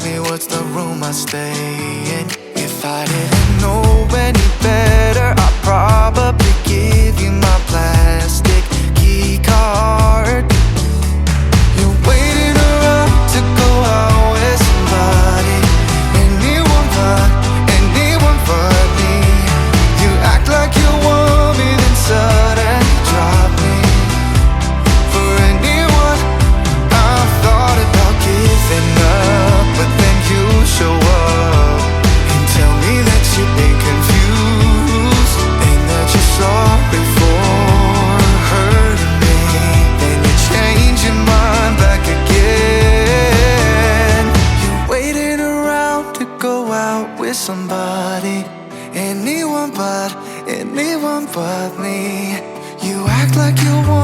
ask me what's the room I stay in. If I didn't know any better, I'd probably give you my plastic key card. You're waiting around to go out with somebody, anyone but me. You act like you want me, then suddenly drop me. For anyone I thought about giving up, but then you show up and tell me that you've been confused and that you're sorry for hurting me. Then you change your mind back again. You're waiting around to go out with somebody, anyone but me. You act like you want